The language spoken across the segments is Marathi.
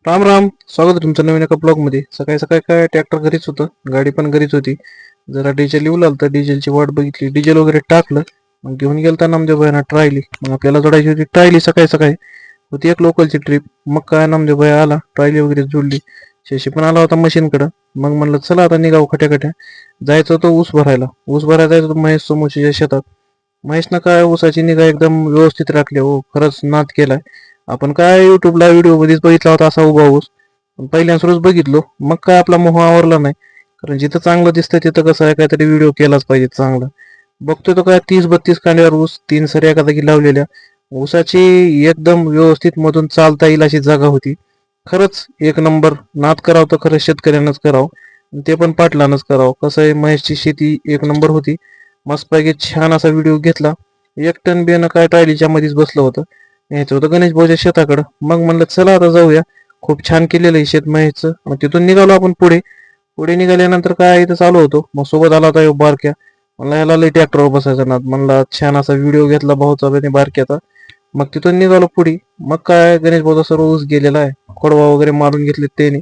राम राम, स्वागत आहे तुमचं नवीन एका ब्लॉग मध्ये. सकाळी सकाळी काय ट्रॅक्टर घरीच होतं, गाडी पण घरीच होती. जरा डिझेल येऊ लागलं तर डिझेलची वाट बघितली, डिझेल वगैरे टाकलं. मग घेऊन गेलता नामदेव भैयाना ट्रायली. मग आपल्याला जोडायची होती ट्रायली. सकाळी सकाळी होती एक लोकलची ट्रिप. मग काय नामदेव भैया आला, ट्रायली वगैरे जोडली. शेशी पण आला होता मशीनकडं. मग म्हणलं चला आता निघाव खट्या जायचं होतं ऊस भरायला. ऊस भरायला जायचं होतं महेश सोमोशीच्या शेतात. महेशनं काय ऊसाची निगा एकदम व्यवस्थित राखली हो, खरंच नाद केलाय. आपण काय युट्यूबला व्हिडिओ मध्येच बघितला होता असा उभा ऊस, पण पहिल्यांदाच बघितलो. मग काय आपला मोह आवरला नाही. कारण जिथं चांगलं दिसतंय तिथं कसं आहे, काहीतरी व्हिडिओ केलाच पाहिजे चांगला. बघतोय तो काय 30-32 कांड्यावर ऊस, 3 सऱ्या एका जागी लावलेल्या. ऊसाची एकदम व्यवस्थित मधून चालता येईल अशी जागा होती. खरंच एक नंबर. नाद करावं तर खरंच शेतकऱ्यांनाच करावं, ते पण पाटलानच करावं. कसं आहे, महेशची शेती एक नंबर होती. मस्तपैकी छान असा व्हिडिओ घेतला. 1 टन बियाणं काय टायलीच्या मध्येच बसलं होतं. यायचं होतं गणेश भाऊच्या शेताकडं. मग म्हणलं चला आता जाऊया. खूप छान केलेलं आहे शेत महेशचं. मग तिथून निघालो आपण पुढे. पुढे निघाल्यानंतर काय इथं चालू होतो. मग सोबत आला होता ह्यो बारक्या. म्हणला ह्याला लई ट्रॅक्टरवर बसायचा नाद. म्हणला छान असा व्हिडिओ घेतला भाऊचा आणि बारक्याचा. मग तिथून निघालो पुढे. मग काय गणेश भाऊचा सर्व ऊस गेलेला आहे. खोडवा वगैरे मारून घेतले त्याने.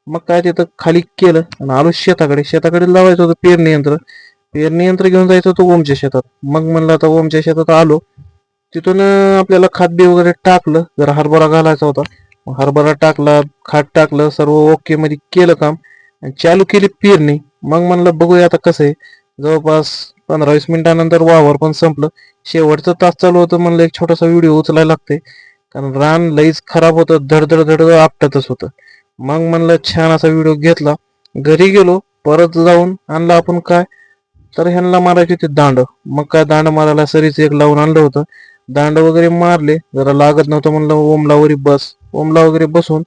मग काय तिथं खाली केलं आणि आलो शेताकडे. शेताकडे लावायचं होतं पेरणी यंत्र. पेरणी यंत्र घेऊन जायचं होतं ओमच्या शेतात. मग म्हणलं आता ओमच्या शेतात आलो. तिथून आपल्याला खात बी वगैरे टाकलं. जरा हरभरा घालायचा होता. मग हरभरा टाकला, खात टाकलं, सर्व ओके मध्ये केलं काम आणि चालू केली पेरणी. मग म्हणलं बघूया आता कसं आहे. जवळपास 15-20 मिनिटानंतर वावर पण संपलं. शेवटचं तास चालू होतं. म्हणलं एक छोटासा व्हिडिओ उचलायला लागते, कारण रान लईच खराब होतं, धडधड धडधड आपटतच होतं. मग म्हणलं छान असा व्हिडिओ घेतला. घरी गेलो, परत जाऊन आणला आपण काय, तर ह्यांना मारायचे होते दांड. मग काय दांड मारायला सरीच एक लावून आणलं होतं. दांड वगैरे मारले. जरा लागत नव्हतं म्हणलं ओमला वरी बस. ओमला वगैरे बसून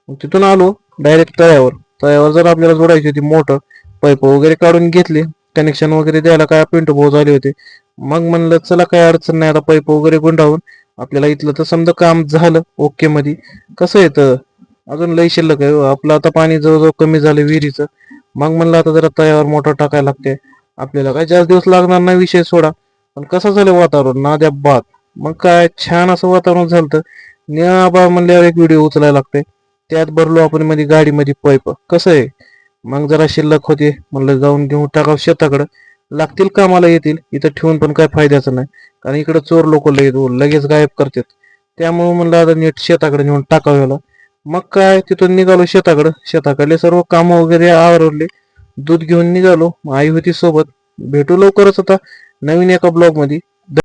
मग तिथून आलो डायरेक्ट तळ्यावर. तळ्यावर जर आपल्याला जोडायची होती मोटर, पाईप वगैरे काढून घेतले. कनेक्शन वगैरे द्यायला काय पिंटू भाऊ झाले होते. मग म्हणलं चला काय अडचण नाही, आता पाईप वगैरे गुंडाळून आपल्याला इथलं तर समजा काम झालं ओके मध्ये. कसं येतं अजून लई शिल्लक आहे हो. आपलं आता पाणी जवळजवळ कमी झालं विहिरीचं. मग म्हणलं आता जरा तळ्यावर मोटर टाकायला लागते. आपल्याला काय जास्त दिवस लागणार नाही, विषय सोडा. पण कसं झालं वातावरण नाद्या बात. मग काय छान असं वातावरण झालं. निळाबा म्हणल्यावर एक व्हिडिओ उचलायला लागते. त्यात भरलो आपण मध्ये गाडीमध्ये पाईप. कसं आहे, मग जरा शिल्लक होते म्हणलं जाऊन घेऊन टाकावं शेताकडं. लागतील कामाला येतील. इथं ठेवून पण काय फायद्याचं नाही, कारण इकडे चोर लोक लगेच गायब करतात. त्यामुळे म्हणलं आता नीट शेताकडे नेऊन टाकावं याला. मग काय तिथून निघालो शेताकडं. शेताकडले सर्व कामं वगैरे आवरले. दूध घेऊन निघालो. आई होती सोबत. भेटू लवकरच आता नवीन एका ब्लॉग मध्ये.